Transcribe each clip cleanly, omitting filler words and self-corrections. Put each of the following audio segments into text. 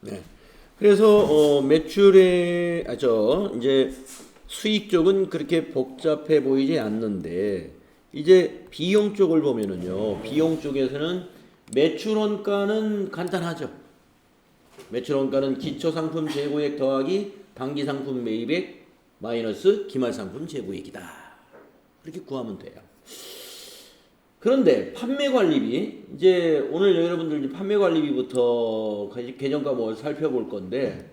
네. 그래서 매출의 이제 수익 쪽은 그렇게 복잡해 보이지 않는데 이제 비용 쪽을 보면은요. 비용 쪽에서는 매출 원가는 간단하죠. 매출 원가는 기초 상품 재고액 더하기 당기 상품 매입액 마이너스 기말 상품 재고액이다. 그렇게 구하면 돼요. 그런데 판매관리비, 이제 오늘 여러분들 이제 판매관리비부터 계정 과목을 살펴볼 건데,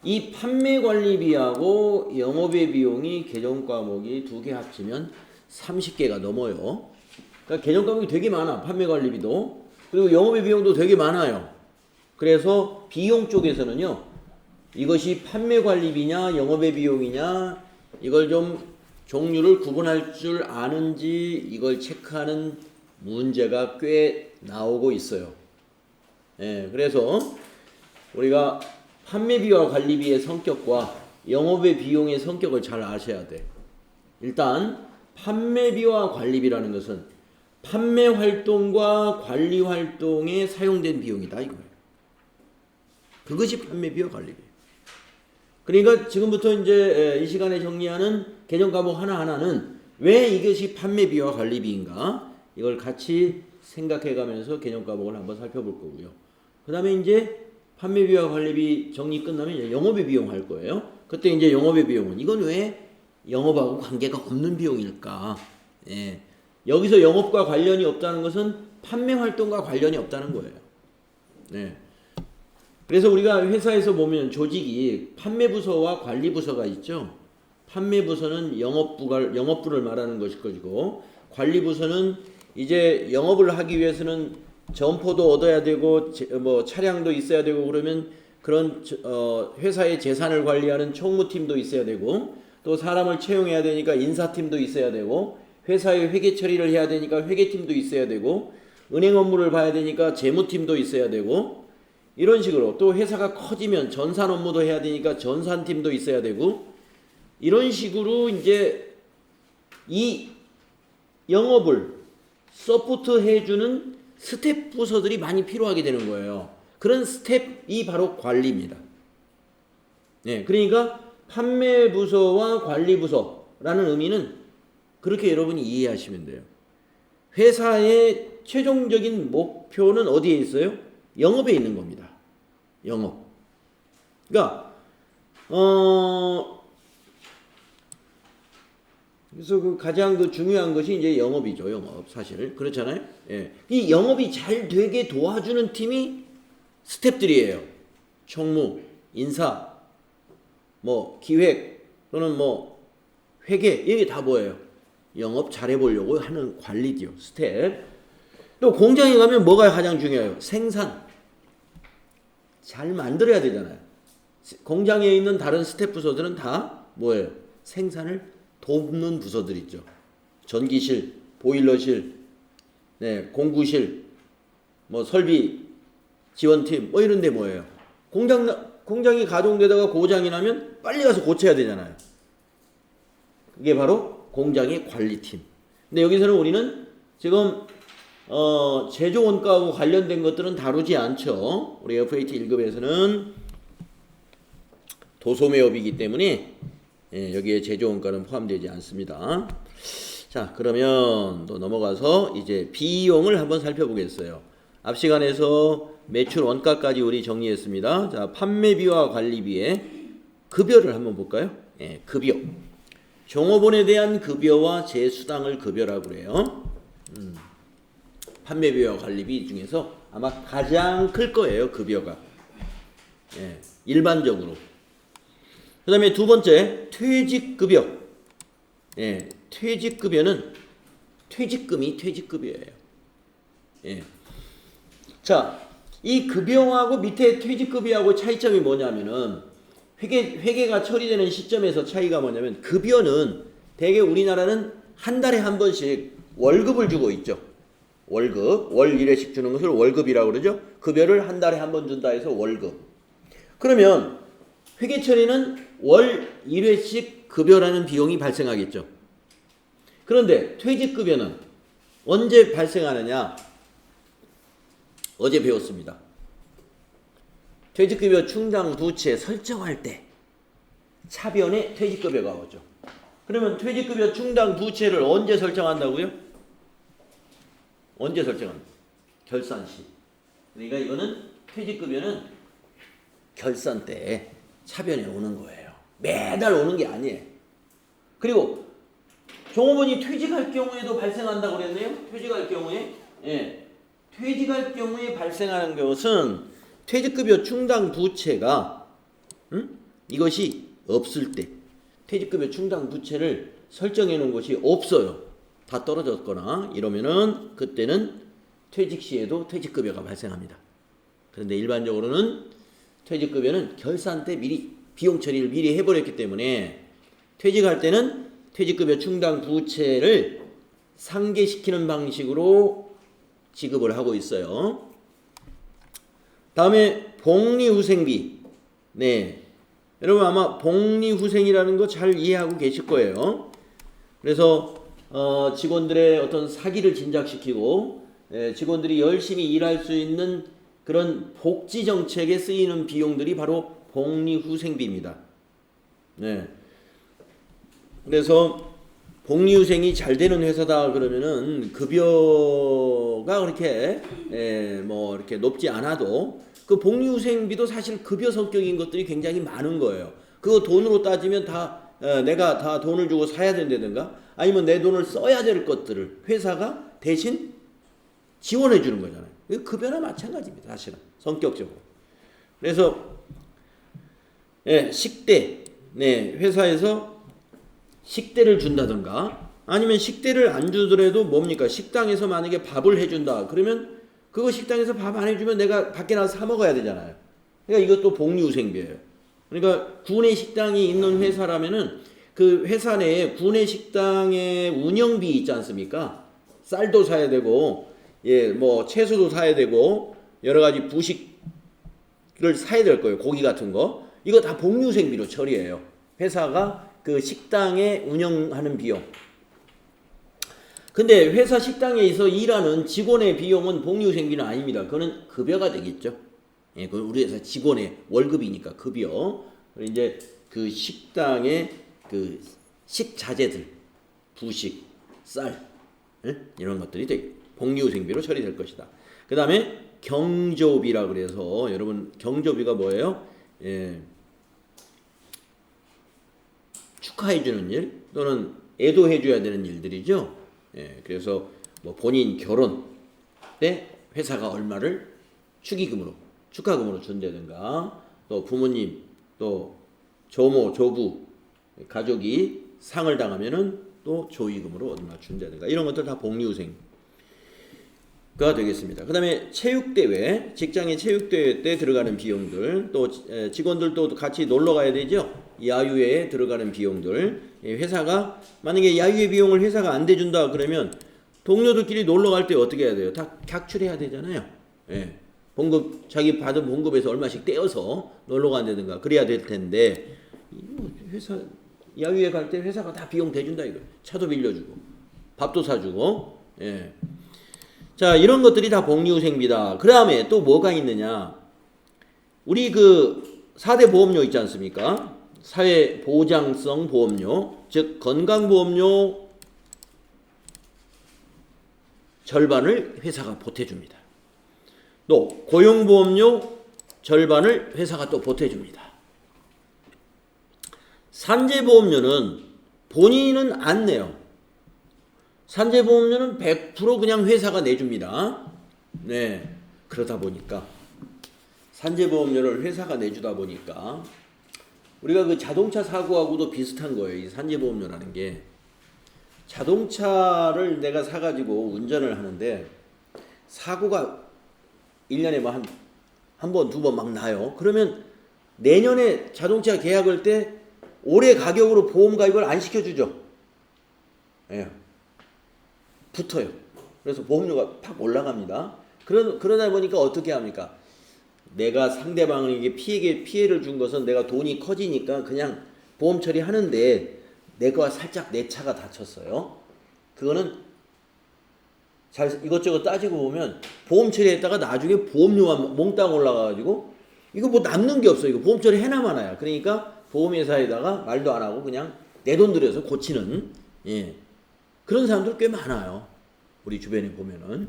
이 판매관리비하고 영업의 비용이 계정 과목이 두 개 합치면 30개가 넘어요. 그러니까 계정 과목이 되게 많아. 판매관리비도. 그리고 영업의 비용도 되게 많아요. 그래서 비용 쪽에서는요, 이것이 판매관리비냐 영업의 비용이냐 이걸 좀 종류를 구분할 줄 아는지 이걸 체크하는 문제가 꽤 나오고 있어요. 예, 그래서 우리가 판매비와 관리비의 성격과 영업의 비용의 성격을 잘 아셔야 돼. 일단 판매비와 관리비라는 것은 판매 활동과 관리 활동에 사용된 비용이다 이거예요. 그것이 판매비와 관리비. 그러니까 지금부터 이제 이 시간에 정리하는 계정 과목 하나하나는 왜 이것이 판매비와 관리비인가 이걸 같이 생각해 가면서 계정 과목을 한번 살펴볼 거고요. 그 다음에 이제 판매비와 관리비 정리 끝나면 이제 영업의 비용 할 거예요. 그때 이제 영업의 비용은 이건 왜 영업하고 관계가 없는 비용일까? 예. 여기서 영업과 관련이 없다는 것은 판매 활동과 관련이 없다는 거예요. 네. 그래서 우리가 회사에서 보면 조직이 판매부서와 관리부서가 있죠. 판매부서는 영업부를 말하는 것일 것이고, 관리부서는 이제 영업을 하기 위해서는 점포도 얻어야 되고, 뭐 차량도 있어야 되고 그러면 그런 회사의 재산을 관리하는 총무팀도 있어야 되고, 또 사람을 채용해야 되니까 인사팀도 있어야 되고, 회사의 회계 처리를 해야 되니까 회계팀도 있어야 되고, 은행 업무를 봐야 되니까 재무팀도 있어야 되고, 이런 식으로 또 회사가 커지면 전산 업무도 해야 되니까 전산팀도 있어야 되고, 이런 식으로 이제 이 영업을 서포트 해주는 스텝 부서들이 많이 필요하게 되는 거예요. 그런 스텝이 바로 관리입니다. 네, 그러니까 판매부서와 관리부서라는 의미는 그렇게 여러분이 이해하시면 돼요. 회사의 최종적인 목표는 어디에 있어요? 영업에 있는 겁니다. 영업. 그러니까 그래서 그 가장 중요한 것이 이제 영업이죠. 영업 사실 그렇잖아요. 예. 이 영업이 잘 되게 도와주는 팀이 스텝들이에요. 총무, 인사, 뭐 기획 또는 뭐 회계 이게 다 뭐예요? 영업 잘해보려고 하는 관리죠. 스텝. 또 공장에 가면 뭐가 가장 중요해요? 생산. 잘 만들어야 되잖아요. 공장에 있는 다른 스텝 부서들은 다 뭐예요? 생산을 돕는 부서들이죠. 전기실, 보일러실, 네, 공구실, 뭐 설비 지원팀 뭐 이런 데 뭐예요? 공장이 가동되다가 고장이 나면 빨리 가서 고쳐야 되잖아요. 그게 바로 공장의 관리팀. 근데 여기서는 우리는 지금 제조 원가하고 관련된 것들은 다루지 않죠. 우리 FAT 1급에서는 도소매업이기 때문에 여기에 제조 원가는 포함되지 않습니다. 자, 그러면 또 넘어가서 이제 비용을 한번 살펴보겠어요. 앞 시간에서 매출 원가까지 우리 정리했습니다. 자, 판매비와 관리비의 급여를 한번 볼까요? 예, 급여. 종업원에 대한 급여와 제수당을 급여라고 그래요. 판매비와 관리비 중에서 아마 가장 클 거예요. 급여가. 예, 일반적으로. 그 다음에 두 번째 퇴직급여. 예, 퇴직급여는 퇴직금이 퇴직급여예요. 예. 자, 이 급여하고 밑에 퇴직급여하고 차이점이 뭐냐면은 회계가 처리되는 시점에서 차이가 뭐냐면 급여는 대개 우리나라는 한 달에 한 번씩 월급을 주고 있죠. 월급, 월 1회씩 주는 것을 월급이라고 그러죠. 급여를 한 달에 한 번 준다 해서 월급. 그러면 회계 처리는 월 1회씩 급여라는 비용이 발생하겠죠. 그런데 퇴직급여는 언제 발생하느냐? 어제 배웠습니다. 퇴직급여 충당 부채 설정할 때 차변에 퇴직급여가 오죠. 그러면 퇴직급여 충당 부채를 언제 설정한다고요? 언제 설정합니까? 결산 시. 그러니까 이거는 퇴직급여는 결산 때 차변에 오는 거예요. 매달 오는 게 아니에요. 그리고 종업원이 퇴직할 경우에도 발생한다고 그랬네요. 퇴직할 경우에, 예, 퇴직할 경우에 발생하는 것은 퇴직급여 충당 부채가 이것이 없을 때 퇴직급여 충당 부채를 설정해 놓은 것이 없어요. 다 떨어졌거나 이러면은 그때는 퇴직 시에도 퇴직급여가 발생합니다. 그런데 일반적으로는 퇴직급여는 결산 때 미리 비용 처리를 미리 해버렸기 때문에 퇴직할 때는 퇴직급여 충당 부채를 상계시키는 방식으로 지급을 하고 있어요. 다음에 복리후생비. 네, 여러분 아마 복리후생이라는 거 잘 이해하고 계실 거예요. 그래서 직원들의 어떤 사기를 진작시키고 직원들이 열심히 일할 수 있는 그런 복지 정책에 쓰이는 비용들이 바로 복리후생비입니다. 네. 그래서 복리후생이 잘 되는 회사다 그러면은 급여가 그렇게 뭐 이렇게 높지 않아도 그 복리후생비도 사실 급여 성격인 것들이 굉장히 많은 거예요. 그거 돈으로 따지면 다 내가 다 돈을 주고 사야 된다든가 아니면 내 돈을 써야 될 것들을 회사가 대신 지원해 주는 거잖아요. 급여나 마찬가지입니다. 사실은 성격적으로. 그래서 식대, 회사에서 식대를 준다든가 아니면 식대를 안 주더라도 뭡니까? 식당에서 만약에 밥을 해준다. 그러면 그거 식당에서 밥 안 해주면 내가 밖에 나가서 사 먹어야 되잖아요. 그러니까 이것도 복리후생비예요. 그러니까 구내 식당이 있는 회사라면은 그 회사 내에 구내 식당의 운영비 있지 않습니까? 쌀도 사야 되고, 뭐 채소도 사야 되고 여러 가지 부식을 사야 될 거예요. 고기 같은 거. 이거 다 복리후생비로 처리해요. 회사가 그 식당에 운영하는 비용. 근데 회사 식당에서 일하는 직원의 비용은 복리후생비는 아닙니다. 그거는 급여가 되겠죠. 그건 우리 회사 직원의 월급이니까 급여. 이제 그 식당의 그 식자재들, 부식, 쌀, 이런 것들이 복리후생비로 처리될 것이다. 그 다음에 경조비라 그래서 여러분 경조비가 뭐예요? 축하해주는 일 또는 애도해줘야 되는 일들이죠. 그래서 뭐 본인 결혼 때 회사가 얼마를 축의금으로 축하금으로 준다든가 또 부모님 또 조모 조부 가족이 상을 당하면은 또 조의금으로 얼마 준다든가 이런 것들 다 복리후생가 되겠습니다. 그 다음에 체육대회, 직장의 체육대회 때 들어가는 비용들, 또 직원들도 같이 놀러 가야 되죠. 야유회에 들어가는 비용들, 회사가 만약에 야유회 비용을 회사가 안 대준다 그러면 동료들끼리 놀러 갈 때 어떻게 해야 돼요? 다 각출해야 되잖아요. 봉급, 자기 받은 봉급에서 얼마씩 떼어서 놀러 간다든가 그래야 될 텐데 회사 야유회 갈 때 회사가 다 비용 대준다 이거. 차도 빌려주고 밥도 사주고. 자, 이런 것들이 다 복리후생비다. 그 다음에 또 뭐가 있느냐? 우리 그 4대 보험료 있지 않습니까? 사회보장성 보험료, 즉 건강보험료 절반을 회사가 보태줍니다. 또 고용보험료 절반을 회사가 또 보태줍니다. 산재보험료는 본인은 안 내요. 산재보험료는 100% 그냥 회사가 내줍니다. 그러다 보니까 산재보험료를 회사가 내주다 보니까 우리가 그 자동차 사고하고도 비슷한 거예요. 이 산재보험료라는 게. 자동차를 내가 사가지고 운전을 하는데 사고가 1년에 뭐 한 번, 두 번 막 나요. 그러면 내년에 자동차 계약할 때 올해 가격으로 보험 가입을 안 시켜주죠. 붙어요. 그래서 보험료가 팍 올라갑니다. 그러다 보니까 어떻게 합니까? 내가 상대방에게 피해를 준 것은 내가 돈이 커지니까 그냥 보험 처리하는데 내가 살짝 내 차가 다쳤어요. 그거는 잘 이것저것 따지고 보면 보험 처리했다가 나중에 보험료가 몽땅 올라가가지고 이거 뭐 남는 게 없어. 이거 보험 처리 해나 마나야. 그러니까 보험회사에다가 말도 안 하고 그냥 내 돈 들여서 고치는, 예, 그런 사람들 꽤 많아요. 우리 주변에 보면은.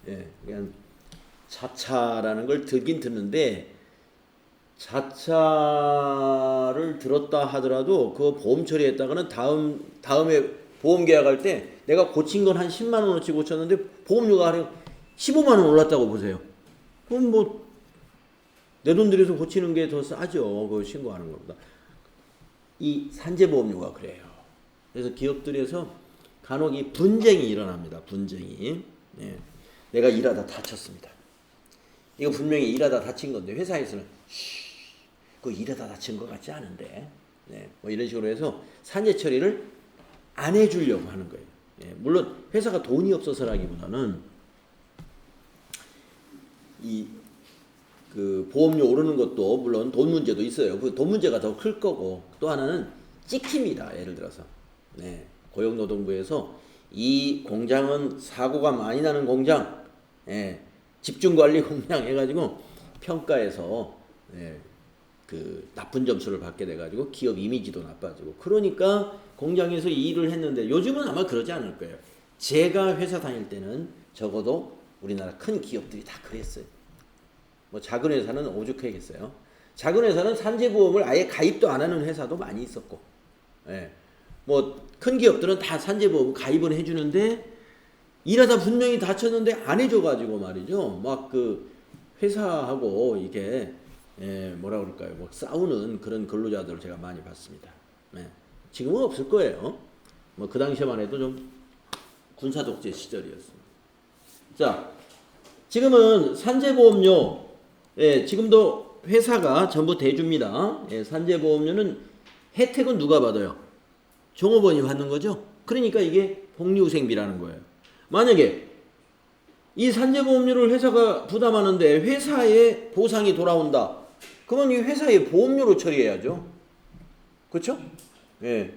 예, 그냥 자차라는 걸 듣긴 듣는데, 자차를 들었다 하더라도 그 보험 처리했다가는 다음에 보험 계약할 때 내가 고친 건 한 10만 원어치 고쳤는데 보험료가 한 15만 원 올랐다고 보세요. 그럼 뭐 내 돈 들여서 고치는 게 더 싸죠. 그거 신고하는 것보다. 이 산재보험료가 그래요. 그래서 기업들에서 간혹 이 분쟁이 일어납니다. 분쟁이. 예. 내가 일하다 다쳤습니다. 이거 분명히 일하다 다친 건데 회사에서는 그거 일하다 다친 것 같지 않은데, 네, 뭐 이런 식으로 해서 산재 처리를 안 해주려고 하는 거예요. 예, 물론 회사가 돈이 없어서라기보다는 그 보험료 오르는 것도 물론 돈 문제도 있어요. 그 돈 문제가 더 클 거고, 또 하나는 찍힙니다. 예를 들어서, 네, 고용노동부에서 이 공장은 사고가 많이 나는 공장, 예, 집중관리 공장 해가지고 평가해서, 예, 그 나쁜 점수를 받게 돼가지고 기업 이미지도 나빠지고, 그러니까 공장에서 일을 했는데, 요즘은 아마 그러지 않을 거예요. 제가 회사 다닐 때는 적어도 우리나라 큰 기업들이 다 그랬어요. 뭐 작은 회사는 오죽하겠어요. 작은 회사는 산재보험을 아예 가입도 안 하는 회사도 많이 있었고, 예, 뭐 큰 기업들은 다 산재보험 가입은 해주는데, 일하다 분명히 다쳤는데 안 해줘가지고 말이죠. 막 그 회사하고 이게, 예, 뭐라 그럴까요? 뭐 싸우는 그런 근로자들을 제가 많이 봤습니다. 예. 지금은 없을 거예요. 뭐 그 당시에만 해도 좀 군사 독재 시절이었습니다. 자, 지금은 산재보험료, 예, 지금도 회사가 전부 대줍니다. 예, 산재보험료는 혜택은 누가 받아요? 종업원이 받는 거죠. 그러니까 이게 복리후생비라는 거예요. 만약에 이 산재보험료를 회사가 부담하는데 회사에 보상이 돌아온다, 그러면 이 회사의 보험료로 처리해야죠. 그렇죠? 예.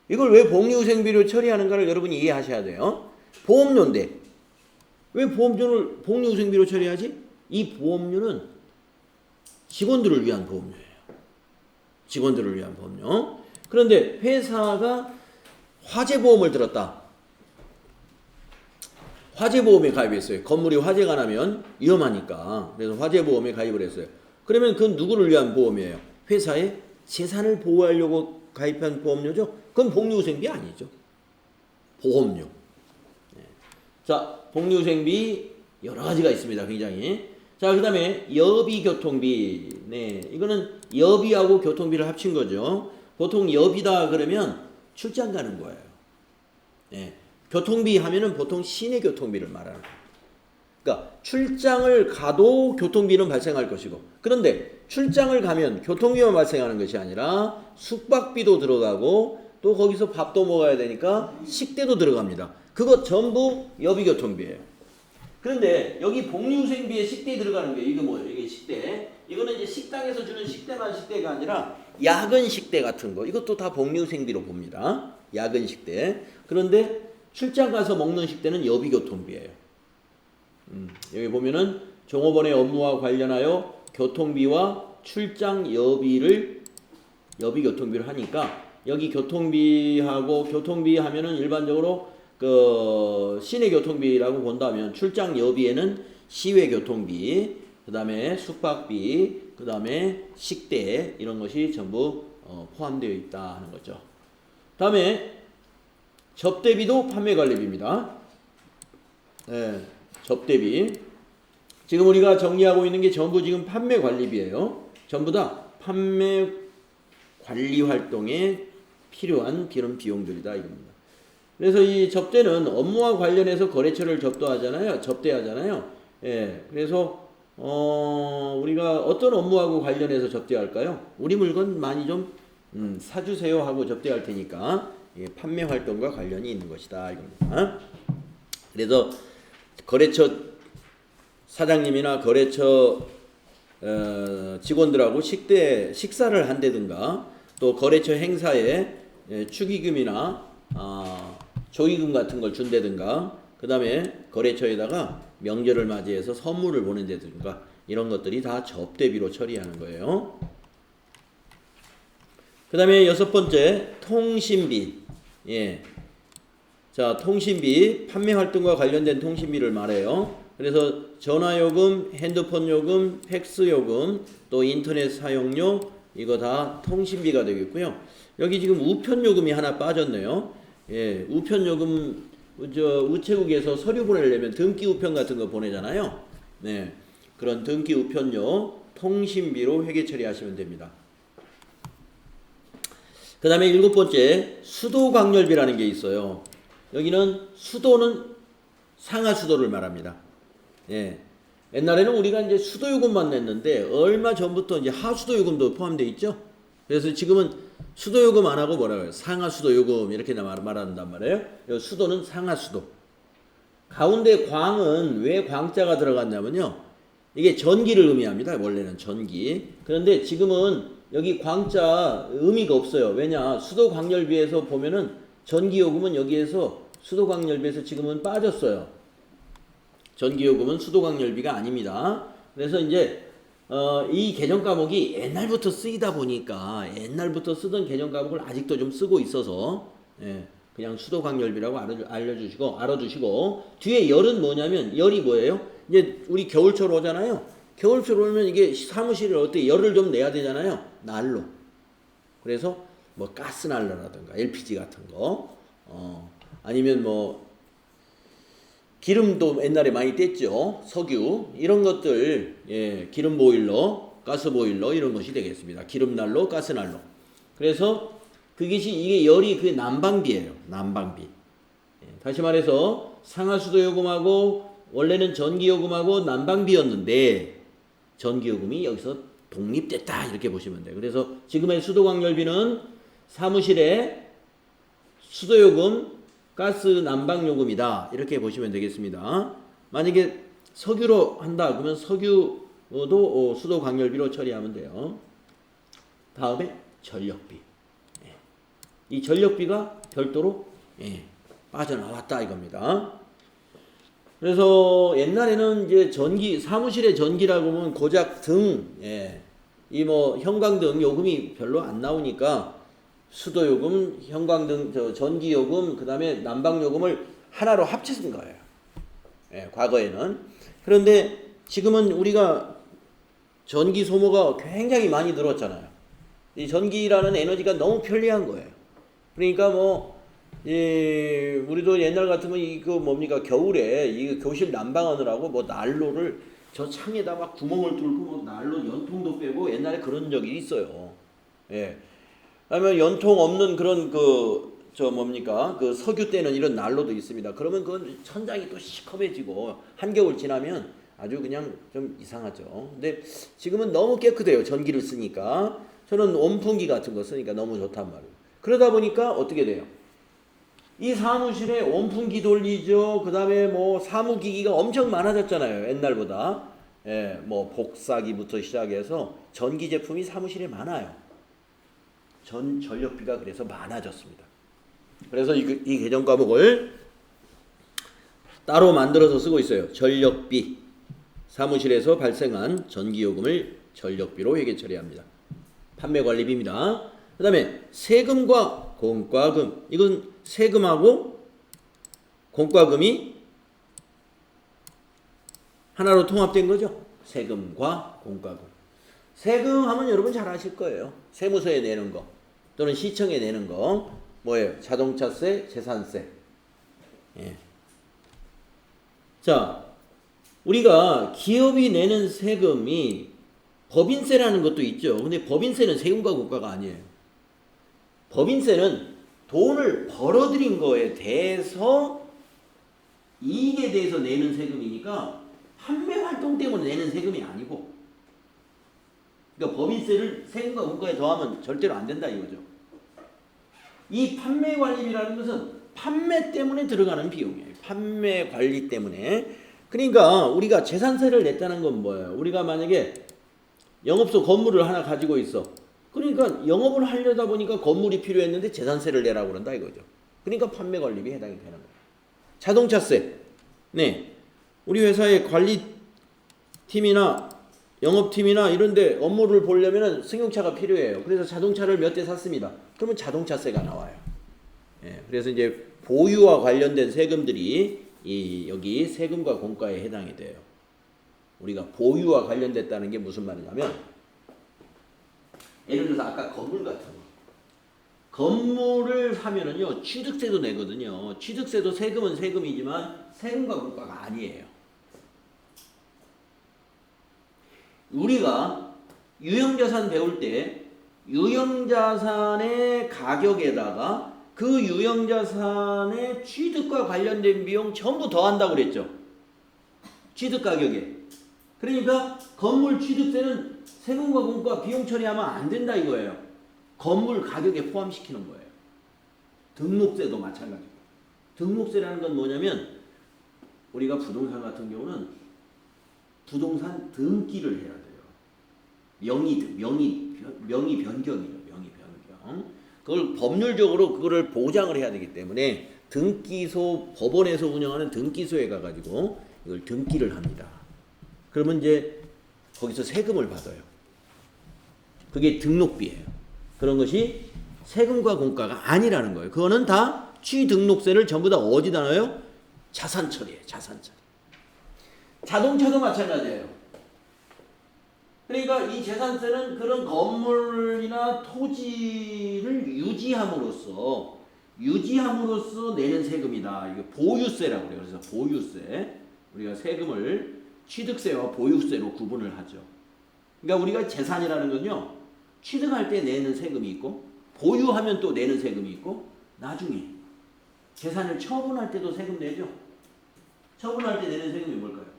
이걸 왜 복리후생비로 처리하는가를 여러분이 이해하셔야 돼요. 보험료인데 왜 보험료를 복리후생비로 처리하지? 이 보험료는 직원들을 위한 보험료예요. 직원들을 위한 보험료. 그런데 회사가 화재보험을 들었다. 화재보험에 가입했어요. 건물이 화재가 나면 위험하니까. 그래서 화재보험에 가입을 했어요. 그러면 그건 누구를 위한 보험이에요? 회사의 재산을 보호하려고 가입한 보험료죠. 그건 복리후생비 아니죠. 보험료. 네. 자, 복리후생비 여러 가지가 있습니다. 굉장히. 자, 그 다음에 여비교통비. 네, 이거는 여비하고 교통비를 합친 거죠. 보통 여비다 그러면 출장 가는 거예요. 네. 교통비 하면은 보통 시내 교통비를 말하는 거예요. 그러니까 출장을 가도 교통비는 발생할 것이고, 그런데 출장을 가면 교통비만 발생하는 것이 아니라 숙박비도 들어가고 또 거기서 밥도 먹어야 되니까 식대도 들어갑니다. 그거 전부 여비교통비예요. 그런데 여기 복리후생비에 식대 들어가는 게 이거 뭐예요? 이게 식대. 이거는 이제 식당에서 주는 식대만 식대가 아니라 야근 식대 같은 거, 이것도 다 복리후생비로 봅니다. 야근 식대. 그런데 출장 가서 먹는 식대는 여비교통비예요. 여기 보면은 종업원의 업무와 관련하여 교통비와 출장 여비를 여비교통비를 하니까, 여기 교통비하고, 교통비 하면은 일반적으로 그 시내 교통비라고 본다면 출장 여비에는 시외 교통비, 그 다음에 숙박비, 그 다음에 식대, 이런 것이 전부 포함되어 있다 하는 거죠. 다음에 접대비도 판매관리비입니다. 네, 접대비. 지금 우리가 정리하고 있는 게 전부 지금 판매관리비예요. 전부 다 판매관리 활동에 필요한 그런 비용들이다 이겁니다. 그래서 이 접대는 업무와 관련해서 거래처를 접대하잖아요. 예, 그래서 우리가 어떤 업무하고 관련해서 접대할까요? 우리 물건 많이 좀 사주세요 하고 접대할 테니까 판매 활동과 관련이 있는 것이다 이겁니다. 그래서 거래처 사장님이나 거래처 직원들하고 식사를 한다든가, 또 거래처 행사에 축의금이나 조의금 같은 걸 준다든가, 그 다음에 거래처에다가 명절을 맞이해서 선물을 보낸다든가, 이런 것들이 다 접대비로 처리하는 거예요. 그 다음에 6번째 통신비. 예. 자, 통신비, 판매 활동과 관련된 통신비를 말해요. 그래서 전화요금, 핸드폰 요금, 팩스 요금, 또 인터넷 사용료, 이거 다 통신비가 되겠고요. 여기 지금 우편 요금이 하나 빠졌네요. 예, 우편 요금, 우체국에서 서류 보내려면 등기 우편 같은 거 보내잖아요. 네, 그런 등기 우편료 통신비로 회계 처리하시면 됩니다. 그 다음에 7번째 수도광열비라는 게 있어요. 여기는 수도는 상하수도를 말합니다. 예. 옛날에는 우리가 이제 수도요금만 냈는데 얼마 전부터 이제 하수도요금도 포함되어 있죠. 그래서 지금은 수도요금 안 하고 뭐라고 해요? 상하수도요금 이렇게 말한단 말이에요. 수도는 상하수도. 가운데 광은 왜 광자가 들어갔냐면요. 이게 전기를 의미합니다. 원래는 전기. 그런데 지금은 여기 광자 의미가 없어요. 왜냐? 수도광열비에서 보면은 전기요금은 여기에서 수도광열비에서 지금은 빠졌어요. 전기요금은 수도광열비가 아닙니다. 그래서 이제 이 개정과목이 옛날부터 쓰이다 보니까 옛날부터 쓰던 개정과목을 아직도 좀 쓰고 있어서 예, 그냥 수도광열비라고 알아두시고 뒤에 열은 뭐냐면 열이 뭐예요? 이제 우리 겨울철 오잖아요. 겨울철 오면 이게 사무실에 어떻게 열을 좀 내야 되잖아요. 난로. 그래서 뭐 가스난로라든가 LPG 같은 거 아니면 뭐 기름도 옛날에 많이 뗐죠. 석유 이런 것들 예, 기름 보일러, 가스 보일러 이런 것이 되겠습니다. 기름난로, 가스난로. 그래서 그것이 이게 열이 그 난방비예요. 난방비. 예, 다시 말해서 상하수도 요금하고 원래는 전기요금하고 난방비였는데 전기요금이 여기서 독립됐다 이렇게 보시면 돼요. 그래서 지금의 수도광열비는 사무실에 수도요금, 가스 난방요금이다 이렇게 보시면 되겠습니다. 만약에 석유로 한다 그러면 석유도 수도광열비로 처리하면 돼요. 다음에 전력비. 예. 이 전력비가 별도로 예, 빠져나왔다 이겁니다. 그래서 옛날에는 이제 전기 사무실의 전기라고 하면 고작 등, 예, 이 뭐 형광등 요금이 별로 안 나오니까 수도요금, 형광등, 전기요금, 그 다음에 난방요금을 하나로 합치는 거예요. 예, 과거에는. 그런데 지금은 우리가 전기 소모가 굉장히 많이 늘었잖아요. 이 전기라는 에너지가 너무 편리한 거예요. 그러니까 뭐 예, 우리도 옛날 같으면 이거 뭡니까 겨울에 이 교실 난방하느라고 뭐 난로를 저 창에다 막 구멍을 뚫고 뭐 난로 연통도 빼고 옛날에 그런 적이 있어요. 예. 아니면 연통 없는 그런 뭡니까 그 석유 떼는 이런 난로도 있습니다. 그러면 그건 천장이 또 시커매지고 한겨울 지나면 아주 그냥 좀 이상하죠. 근데 지금은 너무 깨끗해요. 전기를 쓰니까. 저는 온풍기 같은 거 쓰니까 너무 좋단 말이에요. 그러다 보니까 어떻게 돼요? 이 사무실에 온풍기 돌리죠. 그 다음에 뭐 사무기기가 엄청 많아졌잖아요. 옛날보다. 예, 뭐 복사기부터 시작해서 전기 제품이 사무실에 많아요. 전력비가 그래서 많아졌습니다. 그래서 이 개정 과목을 따로 만들어서 쓰고 있어요. 전력비. 사무실에서 발생한 전기요금을 전력비로 회계 처리합니다. 판매관리비입니다. 그 다음에 세금과 공과금. 이건 세금하고 공과금이 하나로 통합된 거죠. 세금과 공과금. 세금 하면 여러분 잘 아실 거예요. 세무서에 내는 거 또는 시청에 내는 거 뭐예요? 자동차세, 재산세. 예. 자, 우리가 기업이 내는 세금이 법인세라는 것도 있죠. 근데 법인세는 세금과 공과가 아니에요. 법인세는 돈을 벌어들인 거에 대해서 이익에 대해서 내는 세금이니까 판매 활동 때문에 내는 세금이 아니고, 그러니까 법인세를 세금과 공과에 더하면 절대로 안 된다 이거죠. 이 판매 관리비라는 것은 판매 때문에 들어가는 비용이에요. 판매 관리 때문에. 그러니까 우리가 재산세를 냈다는 건 뭐예요? 우리가 만약에 영업소 건물을 하나 가지고 있어. 그러니까 영업을 하려다 보니까 건물이 필요했는데 재산세를 내라고 그런다 이거죠. 그러니까 판매 관리비 해당이 되는 거예요. 자동차세. 네. 우리 회사의 관리팀이나 영업팀이나 이런데 업무를 보려면 승용차가 필요해요. 그래서 자동차를 몇 대 샀습니다. 그러면 자동차세가 나와요. 예, 그래서 이제 보유와 관련된 세금들이 여기 세금과 공과에 해당이 돼요. 우리가 보유와 관련됐다는 게 무슨 말이냐면, 예를 들어서 아까 건물 같은 거. 건물을 사면은요, 취득세도 내거든요. 취득세도 세금은 세금이지만 세금과 공과가 아니에요. 우리가 유형자산 배울 때 유형자산의 가격에다가 그 유형자산의 취득과 관련된 비용 전부 더한다고 그랬죠. 취득 가격에. 그러니까 건물 취득세는 세금과 공과 비용 처리하면 안 된다 이거예요. 건물 가격에 포함시키는 거예요. 등록세도 마찬가지고. 등록세라는 건 뭐냐면 우리가 부동산 같은 경우는 부동산 등기를 해야 돼요. 명의 변경이에요. 명의 변경. 그걸 법률적으로 그거를 보장을 해야 되기 때문에 등기소, 법원에서 운영하는 등기소에 가가지고 이걸 등기를 합니다. 그러면 이제 거기서 세금을 받아요. 그게 등록비예요. 그런 것이 세금과 공과가 아니라는 거예요. 그거는 다 취등록세를 전부 다 어디다 넣어요? 자산처리예요. 자산처리. 자동차도 마찬가지예요. 그러니까 이 재산세는 그런 건물이나 토지를 유지함으로써 내는 세금이다. 이게 보유세라고 그래요. 그래서 보유세. 우리가 세금을 취득세와 보유세로 구분을 하죠. 그러니까 우리가 재산이라는 건요, 취득할 때 내는 세금이 있고, 보유하면 또 내는 세금이 있고, 나중에 재산을 처분할 때도 세금 내죠. 처분할 때 내는 세금이 뭘까요?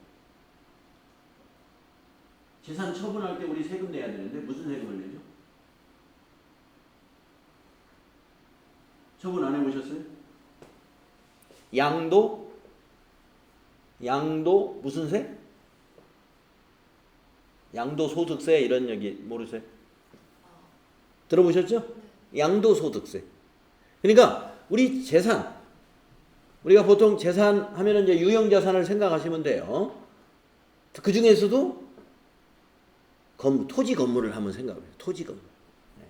재산 처분할 때 우리 세금 내야 되는데 무슨 세금을 내죠? 처분 안 해보셨어요? 양도 무슨 세? 양도소득세 이런 얘기 모르세요? 들어보셨죠? 양도소득세. 그러니까 우리 재산, 우리가 보통 재산 하면은 이제 유형자산을 생각하시면 돼요. 그 중에서도 토지 건물을 한번 생각해요. 토지 건물. 네.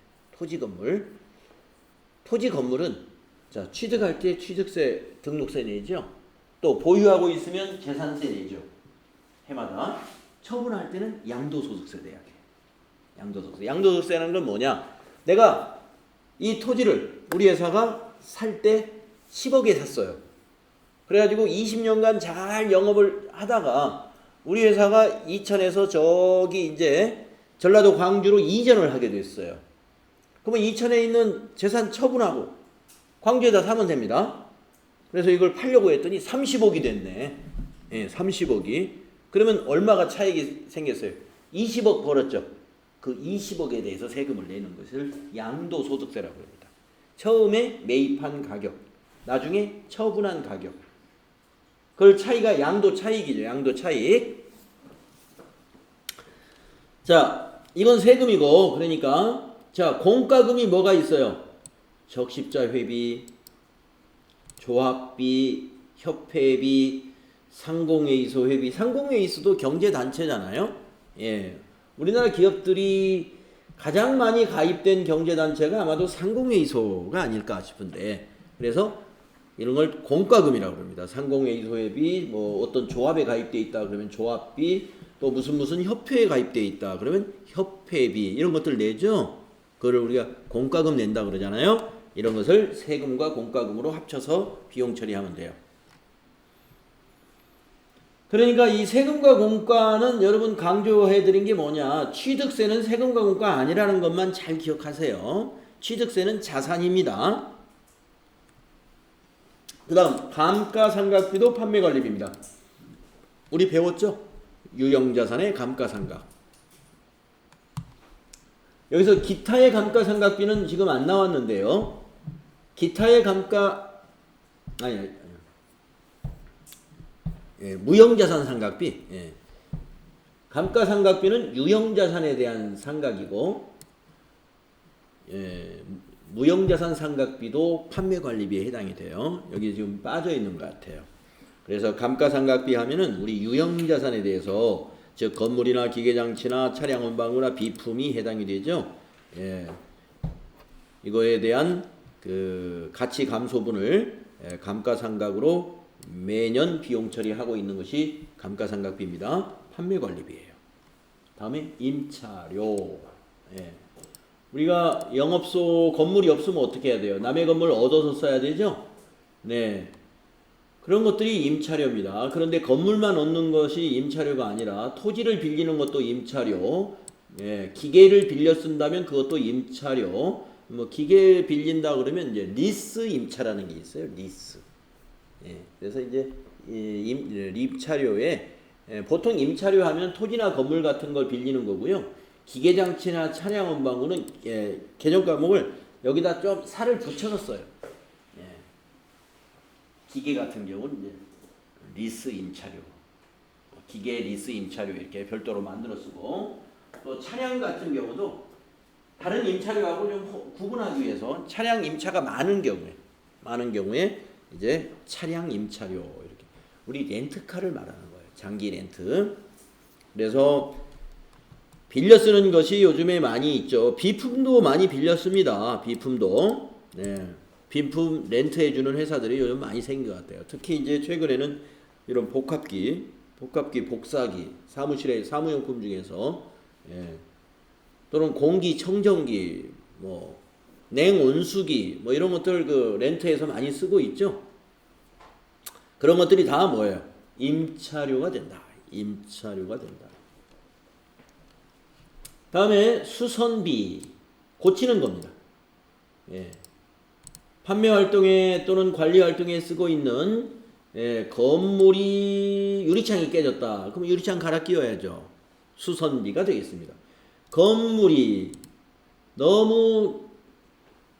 토지 건물은 자, 취득할 때 취득세, 등록세 내죠. 또 보유하고 있으면 재산세 내죠. 해마다. 처분할 때는 양도소득세 내야 돼요. 양도소득세. 양도소득세라는 건 뭐냐? 내가 이 토지를 우리 회사가 살 때 10억에 샀어요. 그래가지고 20년간 잘 영업을 하다가 우리 회사가 이천에서 저기 이제 전라도 광주로 이전을 하게 됐어요. 그러면 이천에 있는 재산 처분하고 광주에다 사면 됩니다. 그래서 이걸 팔려고 했더니 30억이 됐네. 예, 30억이. 그러면 얼마가 차익이 생겼어요? 20억 벌었죠. 그 20억에 대해서 세금을 내는 것을 양도소득세라고 합니다. 처음에 매입한 가격, 나중에 처분한 가격. 그걸 차이가 양도 차익이죠. 양도 차익. 자, 이건 세금이고, 그러니까 자, 공과금이 뭐가 있어요? 적십자 회비, 조합비, 협회비, 상공회의소 회비. 상공회의소도 경제단체잖아요. 예, 우리나라 기업들이 가장 많이 가입된 경제단체가 아마도 상공회의소가 아닐까 싶은데, 그래서 이런 걸 공과금이라고 합니다. 상공회의소 회비, 뭐 어떤 조합에 가입돼 있다 그러면 조합비, 또 무슨 협회에 가입돼 있다 그러면 협회비, 이런 것들 내죠. 그걸 우리가 공과금 낸다 그러잖아요. 이런 것을 세금과 공과금으로 합쳐서 비용 처리하면 돼요. 그러니까 이 세금과 공과는 여러분 강조해드린 게 뭐냐? 취득세는 세금과 공과 아니라는 것만 잘 기억하세요. 취득세는 자산입니다. 그 다음 감가상각비도 판매관리비입니다. 우리 배웠죠? 유형자산의 감가상각. 여기서 기타의 감가상각비는 지금 안 나왔는데요. 기타의 무형자산 상각비. 예. 감가상각비는 유형자산에 대한 상각이고, 예, 무형자산 상각비도 판매관리비에 해당이 돼요. 여기 지금 빠져 있는 것 같아요. 그래서 감가상각비 하면은 우리 유형자산에 대해서 즉 건물이나 기계장치나 차량 운반구나 비품이 해당이 되죠. 예. 이거에 대한 그 가치 감소분을 감가상각으로 매년 비용 처리하고 있는 것이 감가상각비입니다. 판매관리비예요. 다음에 임차료. 예. 우리가 영업소 건물이 없으면 어떻게 해야 돼요? 남의 건물 얻어서 써야 되죠? 네. 그런 것들이 임차료입니다. 그런데 건물만 얻는 것이 임차료가 아니라 토지를 빌리는 것도 임차료, 예, 기계를 빌려 쓴다면 그것도 임차료, 뭐 기계 빌린다 그러면 이제 리스 임차라는 게 있어요. 리스. 예, 그래서 이제 임차료에 보통 임차료 하면 토지나 건물 같은 걸 빌리는 거고요. 기계장치나 차량 운반구는 개정 과목을 여기다 좀 살을 붙여줬어요. 기계 같은 경우는 이제 리스 임차료, 기계 리스 임차료 이렇게 별도로 만들어 쓰고, 또 차량 같은 경우도 다른 임차료하고 좀 구분하기 위해서 차량 임차가 많은 경우에 이제 차량 임차료 이렇게 우리 렌트카를 말하는 거예요. 장기 렌트. 그래서 빌려 쓰는 것이 요즘에 많이 있죠. 비품도 많이 빌려 씁니다. 비품도. 네. 비품 렌트해주는 회사들이 요즘 많이 생긴 것 같아요. 특히 이제 최근에는 이런 복합기, 복사기, 사무실의 사무용품 중에서 또는 공기 청정기, 뭐 냉온수기, 뭐 이런 것들 그 렌트해서 많이 쓰고 있죠. 그런 것들이 다 뭐예요? 임차료가 된다. 임차료가 된다. 다음에 수선비, 고치는 겁니다. 예. 판매 활동에 또는 관리 활동에 쓰고 있는 건물이 유리창이 깨졌다. 그럼 유리창 갈아 끼워야죠. 수선비가 되겠습니다. 건물이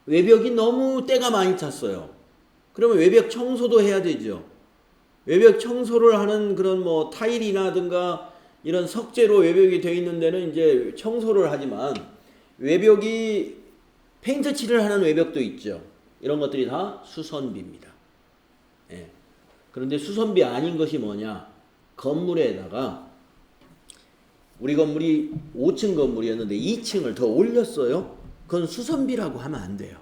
외벽이 너무 때가 많이 찼어요. 그러면 외벽 청소도 해야 되죠. 외벽 청소를 하는 그런 뭐 타일이라든가 이런 석재로 외벽이 되어 있는 데는 이제 청소를 하지만 외벽이 페인트 칠을 하는 외벽도 있죠. 이런 것들이 다 수선비입니다. 예. 그런데 수선비 아닌 것이 뭐냐? 건물에다가 우리 건물이 5층 건물이었는데 2층을 더 올렸어요. 그건 수선비라고 하면 안 돼요.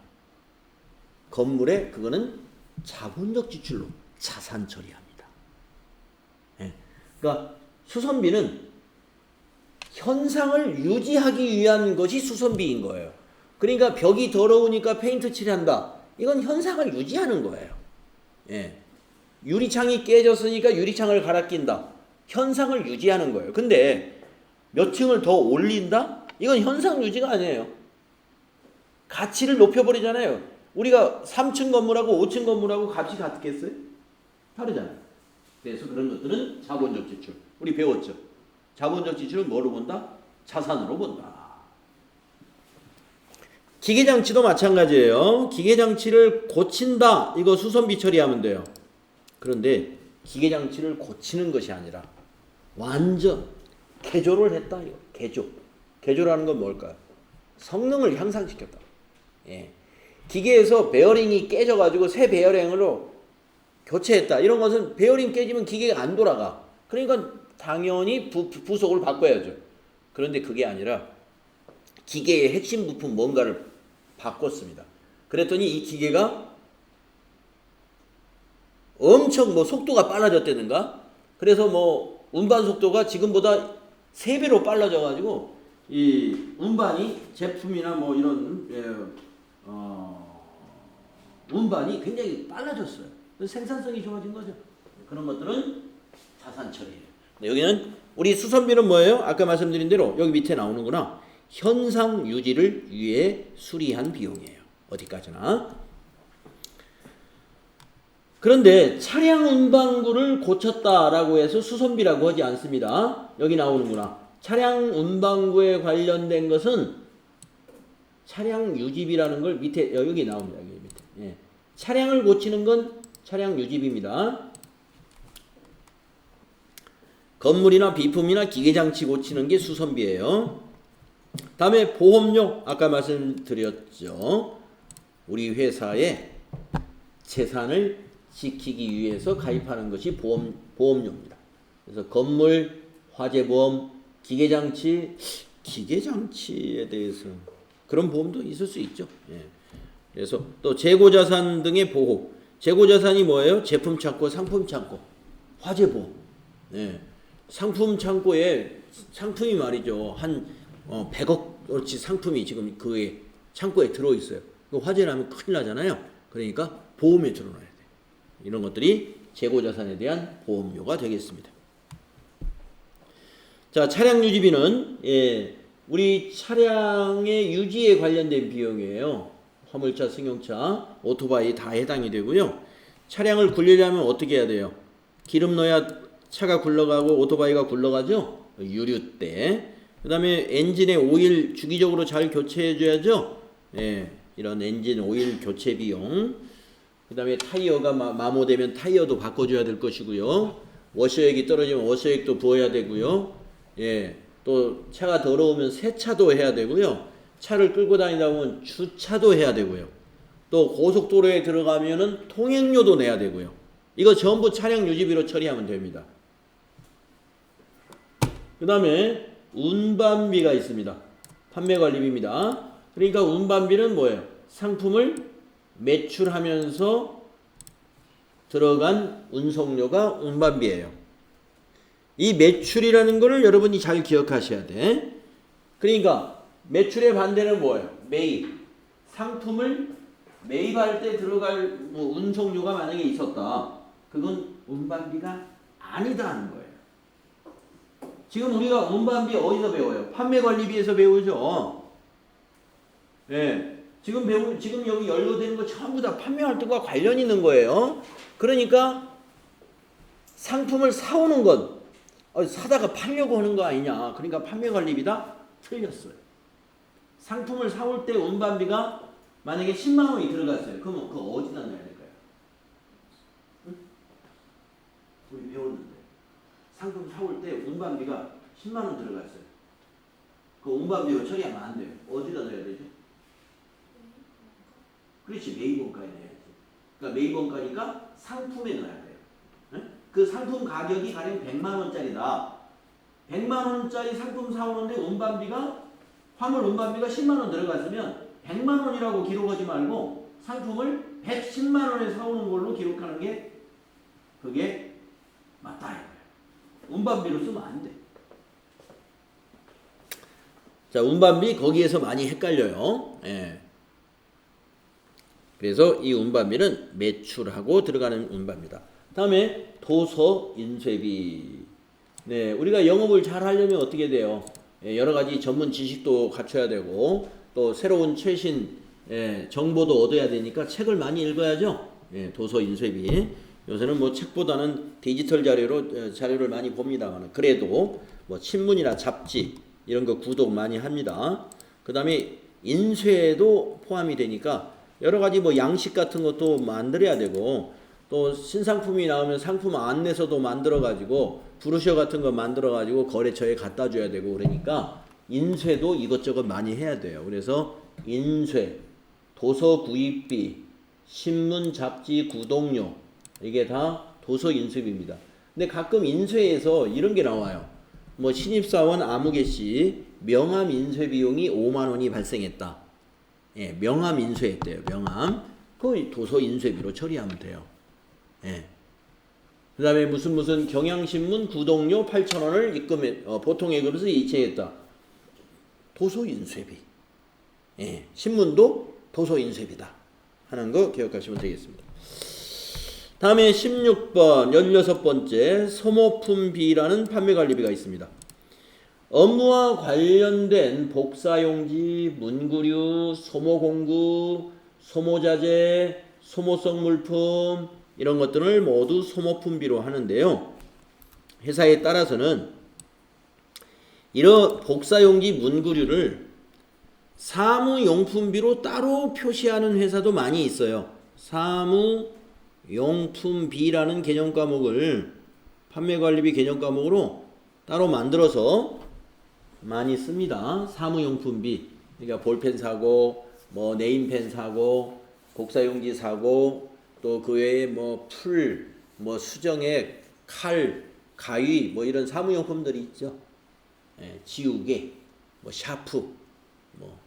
건물에 그거는 자본적 지출로 자산 처리합니다. 예. 그러니까 수선비는 현상을 유지하기 위한 것이 수선비인 거예요. 그러니까 벽이 더러우니까 페인트 칠한다. 이건 현상을 유지하는 거예요. 예. 유리창이 깨졌으니까 유리창을 갈아 낀다. 현상을 유지하는 거예요. 근데 몇 층을 더 올린다? 이건 현상 유지가 아니에요. 가치를 높여버리잖아요. 우리가 3층 건물하고 5층 건물하고 값이 같겠어요? 다르잖아요. 그래서 그런 것들은 자본적 지출. 우리 배웠죠. 자본적 지출은 뭐로 본다? 자산으로 본다. 기계장치도 마찬가지예요. 기계장치를 고친다. 이거 수선비 처리하면 돼요. 그런데 기계장치를 고치는 것이 아니라 완전 개조를 했다. 이거 개조. 개조라는 건 뭘까요? 성능을 향상시켰다. 예. 기계에서 베어링이 깨져가지고 새 베어링으로 교체했다. 이런 것은 베어링 깨지면 기계가 안 돌아가. 그러니까 당연히 부속을 바꿔야죠. 그런데 그게 아니라 기계의 핵심 부품 뭔가를 바꿨습니다. 그랬더니 이 기계가 엄청 뭐 속도가 빨라졌다든가, 그래서 뭐 운반 속도가 지금보다 3배로 빨라져가지고 이 운반이 제품이나 뭐 이런 운반이 굉장히 빨라졌어요. 생산성이 좋아진 거죠. 그런 것들은 자산 처리예요. 여기는 우리 수선비는 뭐예요? 아까 말씀드린 대로 여기 밑에 나오는구나. 현상 유지를 위해 수리한 비용이에요. 어디까지나. 그런데 차량 운반구를 고쳤다라고 해서 수선비라고 하지 않습니다. 여기 나오는구나. 차량 운반구에 관련된 것은 차량 유지비라는 걸 밑에 여기 나옵니다. 여기 밑에. 예. 차량을 고치는 건 차량 유지비입니다. 건물이나 비품이나 기계장치 고치는 게 수선비예요. 다음에 보험료, 아까 말씀드렸죠. 우리 회사의 재산을 지키기 위해서 가입하는 것이 보험료입니다. 그래서 건물 화재보험, 기계장치에 대해서 그런 보험도 있을 수 있죠. 예. 그래서 또 재고자산 등의 보호. 재고자산이 뭐예요? 제품 창고, 상품 창고, 화재보험. 예. 상품 창고에 상품이 말이죠. 한 100억어치 상품이 지금 그 창고에 들어있어요. 화재 나면 큰일 나잖아요. 그러니까 보험에 들어놔야 돼요. 이런 것들이 재고자산에 대한 보험료가 되겠습니다. 자, 차량 유지비는 우리 차량의 유지에 관련된 비용이에요. 화물차, 승용차, 오토바이 다 해당이 되고요. 차량을 굴리려면 어떻게 해야 돼요? 기름 넣어야 차가 굴러가고 오토바이가 굴러가죠. 유류대. 그 다음에 엔진의 오일 주기적으로 잘 교체해 줘야죠. 이런 엔진 오일 교체 비용. 그 다음에 타이어가 마모되면 타이어도 바꿔줘야 될 것이고요. 워셔액이 떨어지면 워셔액도 부어야 되고요. 또 차가 더러우면 세차도 해야 되고요. 차를 끌고 다니다 보면 주차도 해야 되고요. 또 고속도로에 들어가면은 통행료도 내야 되고요. 이거 전부 차량 유지비로 처리하면 됩니다. 그 다음에 운반비가 있습니다. 판매관리비입니다. 그러니까 운반비는 뭐예요? 상품을 매출하면서 들어간 운송료가 운반비예요. 이 매출이라는 거를 여러분이 잘 기억하셔야 돼. 그러니까 매출의 반대는 뭐예요? 매입. 상품을 매입할 때 들어갈 운송료가 만약에 있었다. 그건 운반비가 아니다 하는 거예요. 지금 우리가 운반비 어디서 배워요? 판매관리비에서 배우죠. 지금 여기 연로되는 거 전부 다 판매 활동과 관련 있는 거예요. 그러니까 상품을 사오는 건 사다가 팔려고 하는 거 아니냐. 그러니까 판매관리비다. 틀렸어요. 상품을 사올 때 운반비가 만약에 10만 원이 들어갔어요. 그러면 그거 어디다 넣어야 될까요? 응? 우리 배웠는데 상품 사올 때 운반비가 10만 원 들어갔어요. 그 운반비로 처리하면 안 돼요. 어디다 넣어야 되죠? 그렇지, 매입원가에 넣어야지. 그러니까 매입원가니까 상품에 넣어야 돼요. 네? 그 상품 가격이 가령 100만 원짜리다. 100만 원짜리 상품 사오는데 화물 운반비가 10만 원 들어갔으면 100만 원이라고 기록하지 말고 상품을 110만 원에 사오는 걸로 기록하는 게 그게 맞다 이거예요. 운반비로 쓰면 안 돼. 자, 운반비 거기에서 많이 헷갈려요. 그래서 이 운반비는 매출하고 들어가는 운반비다. 다음에 도서 인쇄비. 우리가 영업을 잘 하려면 어떻게 돼요? 여러 가지 전문 지식도 갖춰야 되고 또 새로운 최신 정보도 얻어야 되니까 책을 많이 읽어야죠. 도서 인쇄비. 요새는 뭐 책보다는 디지털 자료를 많이 봅니다만 그래도 뭐 신문이나 잡지 이런 거 구독 많이 합니다. 그 다음에 인쇄도 포함이 되니까 여러 가지 뭐 양식 같은 것도 만들어야 되고 또 신상품이 나오면 상품 안내서도 만들어 가지고 브로셔 같은 거 만들어 가지고 거래처에 갖다 줘야 되고 그러니까 인쇄도 이것저것 많이 해야 돼요. 그래서 인쇄, 도서 구입비, 신문, 잡지, 구독료 이게 다 도서 인쇄비입니다. 근데 가끔 인쇄에서 이런 게 나와요. 뭐 신입사원 아무개 씨 명함 인쇄 비용이 5만 원이 발생했다. 명함 인쇄했대요. 명함. 그 도서 인쇄비로 처리하면 돼요. 그 다음에 무슨 경향신문 구독료 8,000원을 보통예금에서 이체했다. 도서인쇄비. 신문도 도서인쇄비다 하는 거 기억하시면 되겠습니다. 다음에 16번 16번째 소모품비라는 판매관리비가 있습니다. 업무와 관련된 복사용지, 문구류, 소모공구, 소모자재, 소모성 물품 이런 것들을 모두 소모품비로 하는데요. 회사에 따라서는 이런 복사용지, 문구류를 사무용품비로 따로 표시하는 회사도 많이 있어요. 사무용품비라는 개념 과목을 판매관리비 개념 과목으로 따로 만들어서 많이 씁니다. 사무용품비. 그러니까 볼펜 사고, 뭐 네임펜 사고, 복사용지 사고, 또 그 외에 뭐 풀, 뭐 수정액, 칼, 가위 뭐 이런 사무용품들이 있죠. 예, 지우개, 뭐 샤프, 뭐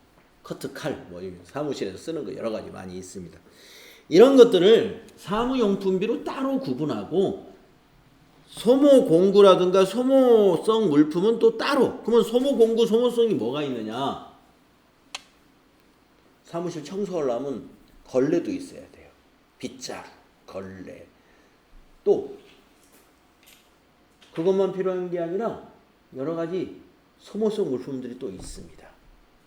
커트 칼, 뭐 사무실에서 쓰는 거 여러 가지 많이 있습니다. 이런 것들을 사무용품비로 따로 구분하고 소모공구라든가 소모성 물품은 또 따로. 그러면 소모공구, 소모성이 뭐가 있느냐? 사무실 청소하려면 걸레도 있어야 돼요. 빗자루, 걸레. 또 그것만 필요한 게 아니라 여러 가지 소모성 물품들이 또 있습니다.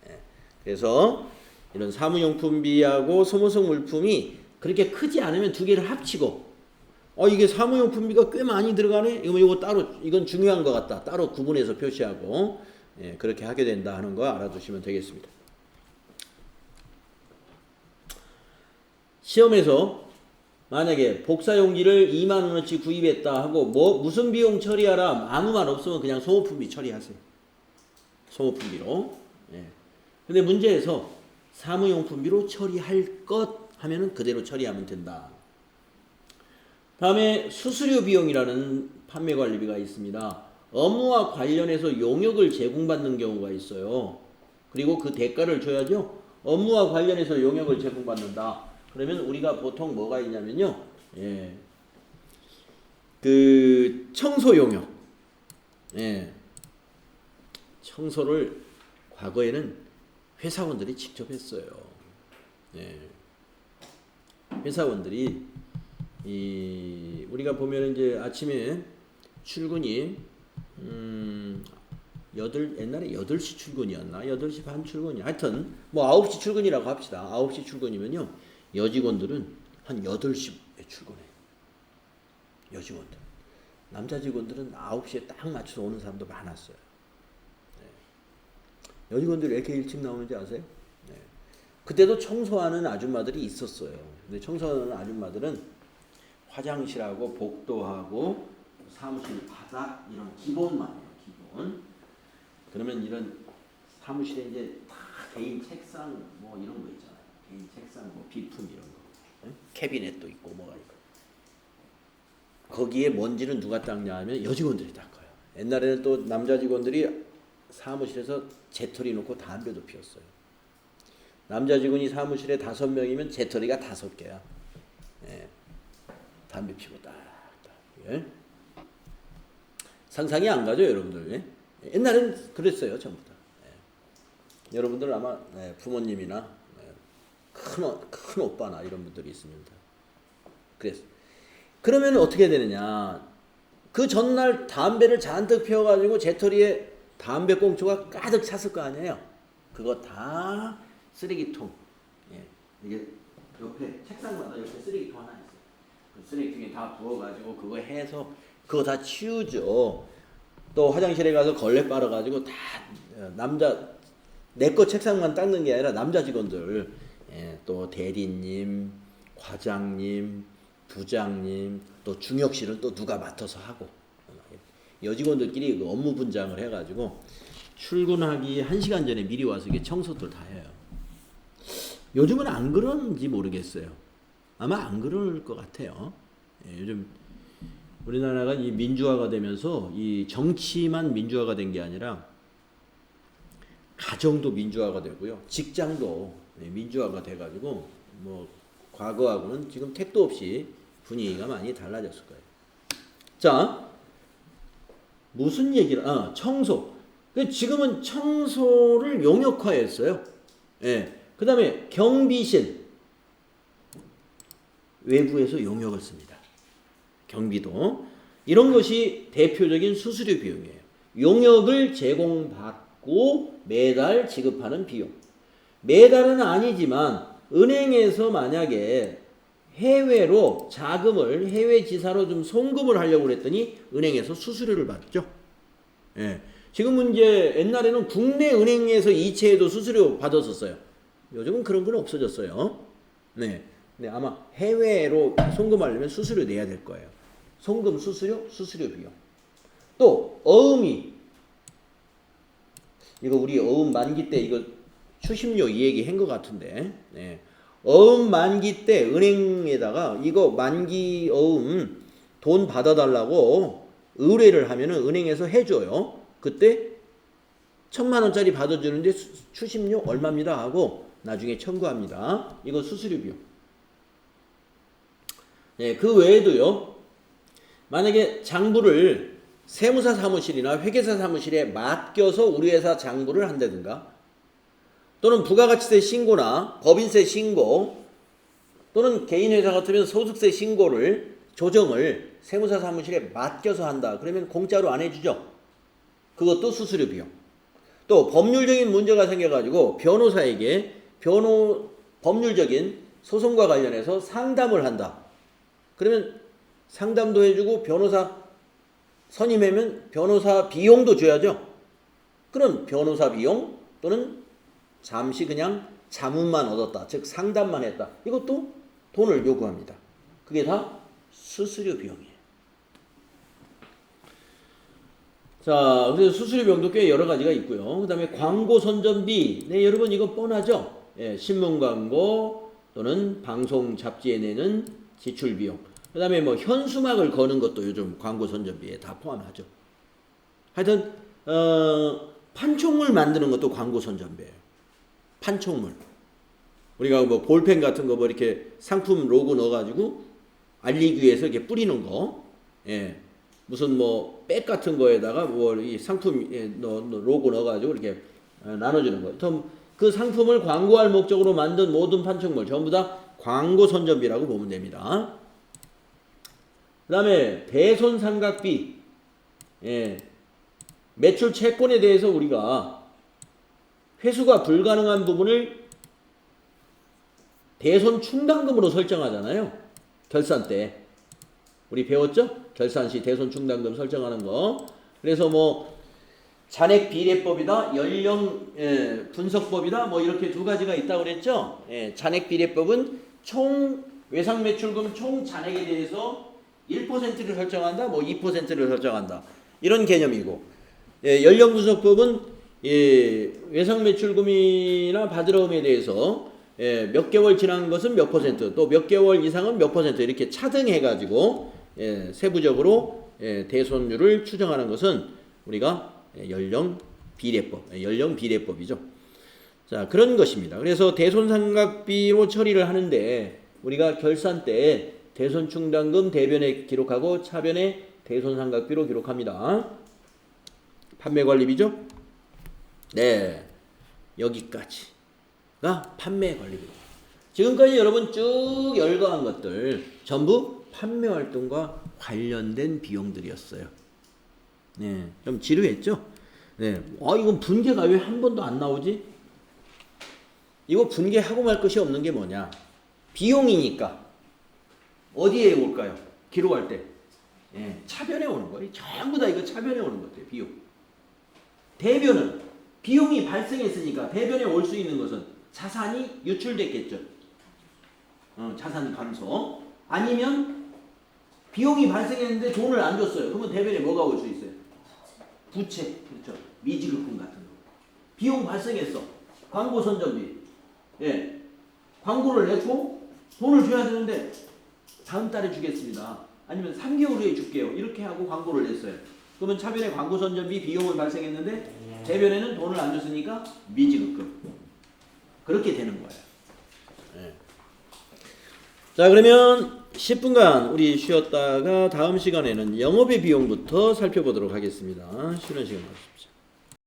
예. 그래서 이런 사무용품비하고 소모성 물품이 그렇게 크지 않으면 두 개를 합치고 이게 사무용품비가 꽤 많이 들어가네? 이거 따로 이건 중요한 것 같다. 따로 구분해서 표시하고 예, 그렇게 하게 된다 하는 거 알아두시면 되겠습니다. 시험에서 만약에 복사용기를 2만 원어치 구입했다 하고 무슨 비용 처리하라 아무 말 없으면 그냥 소모품비 처리하세요. 소모품비로. 예. 근데 문제에서 사무용품비로 처리할 것 하면은 그대로 처리하면 된다. 다음에 수수료 비용이라는 판매관리비가 있습니다. 업무와 관련해서 용역을 제공받는 경우가 있어요. 그리고 그 대가를 줘야죠. 업무와 관련해서 용역을 제공받는다. 그러면 우리가 보통 뭐가 있냐면요. 예. 그 청소 용역. 예. 청소를 과거에는 회사원들이 직접 했어요. 예. 회사원들이 우리가 보면 이제 아침에 출근이 옛날에 8시 출근이었나? 8시 반 출근이 하여튼 뭐 9시 출근이라고 합시다. 9시 출근이면요. 여직원들은 한 8시에 출근해요. 여직원들. 남자 직원들은 9시에 딱 맞춰서 오는 사람도 많았어요. 네. 여직원들이 왜 이렇게 일찍 나오는지 아세요? 네. 그때도 청소하는 아줌마들이 있었어요. 근데 청소하는 아줌마들은 화장실하고 복도하고 사무실 바닥 이런 기본만 해요. 기본. 그러면 이런 사무실에 이제 다 개인 책상 뭐 이런 거 있잖아요. 개인 책상 뭐 비품 이런 거. 네? 캐비넷도 있고 뭐가 있고. 거기에 먼지는 누가 닦냐 하면 여직원들이 닦아요. 옛날에는 또 남자 직원들이 사무실에서 재떨이 놓고 담배도 피웠어요. 남자 직원이 사무실에 5명이면 재떨이가 5개야. 예. 담배 피고 딱. 예? 상상이 안 가죠, 여러분들? 예? 옛날엔 그랬어요, 전부 다. 예. 여러분들 아마 부모님이나 큰 오빠나 이런 분들이 있습니다. 그래서 그러면 어떻게 되느냐? 그 전날 담배를 잔뜩 피워가지고 재떨이에 담배 꽁초가 가득 찼을 거 아니에요. 그거 다 쓰레기통. 예. 이게 옆에 책상마다 옆에 쓰레기통 하나 있어요. 그 쓰레기통에 다 부어가지고 그거 해서 그거 다 치우죠. 또 화장실에 가서 걸레 빨아가지고 다 남자 내 거 책상만 닦는 게 아니라 남자 직원들 또 대리님, 과장님, 부장님 또 중역실은 또 누가 맡아서 하고 여직원들끼리 그 업무 분장을 해가지고 출근하기 1시간 전에 미리 와서 이게 청소들 다 해요. 요즘은 안 그러는지 모르겠어요. 아마 안 그럴 것 같아요. 요즘 우리나라가 이 민주화가 되면서 이 정치만 민주화가 된 게 아니라 가정도 민주화가 되고요. 직장도 민주화가 돼가지고 뭐 과거하고는 지금 택도 없이 분위기가 많이 달라졌을 거예요. 자, 무슨 얘기를? 청소. 지금은 청소를 용역화했어요. 예. 그 다음에 경비실. 외부에서 용역을 씁니다. 경비도. 이런 것이 대표적인 수수료 비용이에요. 용역을 제공받고 매달 지급하는 비용. 매달은 아니지만 은행에서 만약에 해외로 자금을 해외 지사로 좀 송금을 하려고 그랬더니 은행에서 수수료를 받죠. 예. 지금은 이제 옛날에는 국내 은행에서 이체해도 수수료 받았었어요. 요즘은 그런 건 없어졌어요. 네. 근데 아마 해외로 송금하려면 수수료 내야 될 거예요. 송금 수수료, 수수료 비용. 또 어음이 이거 우리 어음 만기 때 이거 추심료 이 얘기 한 것 같은데. 네. 어음 만기 때 은행에다가 이거 만기 어음 돈 받아달라고 의뢰를 하면은 은행에서 해줘요. 그때 1,000만 원짜리 받아주는데 추심료 얼마입니다 하고 나중에 청구합니다. 이거 수수료 비용. 네, 그 외에도요. 만약에 장부를 세무사 사무실이나 회계사 사무실에 맡겨서 우리 회사 장부를 한다든가 또는 부가가치세 신고나 법인세 신고 또는 개인회사 같으면 소득세 신고를 조정을 세무사 사무실에 맡겨서 한다. 그러면 공짜로 안 해주죠. 그것도 수수료 비용. 또 법률적인 문제가 생겨가지고 변호사에게 법률적인 소송과 관련해서 상담을 한다. 그러면 상담도 해주고 변호사 선임하면 변호사 비용도 줘야죠. 그럼 변호사 비용 또는 잠시 그냥 자문만 얻었다. 즉 상담만 했다. 이것도 돈을 요구합니다. 그게 다 수수료 비용이에요. 자, 그래서 수수료 비용도 꽤 여러 가지가 있고요. 그 다음에 광고 선전비. 네, 여러분 이거 뻔하죠? 예, 신문 광고 또는 방송 잡지에 내는 지출 비용. 그 다음에 뭐 현수막을 거는 것도 요즘 광고 선전비에 다 포함하죠. 하여튼 판촉물 만드는 것도 광고 선전비예요. 판촉물. 우리가 뭐 볼펜 같은 거 뭐 이렇게 상품 로고 넣어가지고 알리기 위해서 이렇게 뿌리는 거. 예. 무슨 뭐 백 같은 거에다가 뭐 이 상품 로고 넣어가지고 이렇게 나눠주는 거. 그 상품을 광고할 목적으로 만든 모든 판촉물 전부 다 광고 선전비라고 보면 됩니다. 그 다음에 대손상각비. 예. 매출 채권에 대해서 우리가 회수가 불가능한 부분을 대손 충당금으로 설정하잖아요. 결산 때. 우리 배웠죠? 결산 시 대손 충당금 설정하는 거. 그래서 뭐 잔액 비례법이다, 연령 분석법이다, 뭐 이렇게 두 가지가 있다고 그랬죠? 예, 잔액 비례법은 총 외상 매출금 총 잔액에 대해서 1%를 설정한다, 뭐 2%를 설정한다. 이런 개념이고, 예, 연령 분석법은 예, 외상 매출금이나 바드러움에 대해서 예, 몇 개월 지난 것은 몇 %, 또 몇 개월 이상은 몇 % 이렇게 차등해가지고 예, 세부적으로 예, 대손율을 추정하는 것은 우리가 연령 비례법이죠. 자, 그런 것입니다. 그래서 대손상각비로 처리를 하는데 우리가 결산 때 대손충당금 대변에 기록하고 차변에 대손상각비로 기록합니다. 판매관리비죠? 네, 여기까지가 판매관리비. 지금까지 여러분 쭉 열거한 것들 전부 판매활동과 관련된 비용들이었어요. 네, 좀 지루했죠? 네, 이건 분계가 왜 한 번도 안 나오지? 이거 분계하고 말 것이 없는 게 뭐냐? 비용이니까 어디에 올까요? 기록할 때 예, 차변에 오는 거예요. 전부 다 이거 차변에 오는 것들 비용. 대변은 비용이 발생했으니까 대변에 올 수 있는 것은 자산이 유출됐겠죠. 자산 감소. 아니면 비용이 발생했는데 돈을 안 줬어요. 그러면 대변에 뭐가 올 수 있어요? 부채, 그렇죠. 미지급금 같은 거. 비용 발생했어. 광고 선전비. 예, 광고를 내고 돈을 줘야 되는데 다음 달에 주겠습니다. 아니면 3개월 후에 줄게요. 이렇게 하고 광고를 냈어요. 그러면 차변에 광고 선전비 비용을 발생했는데 대변에는 돈을 안 줬으니까 미지급금. 그렇게 되는 거예요. 예. 자, 그러면 10분간 우리 쉬었다가 다음 시간에는 영업의 비용부터 살펴보도록 하겠습니다. 쉬는 시간 가십시오.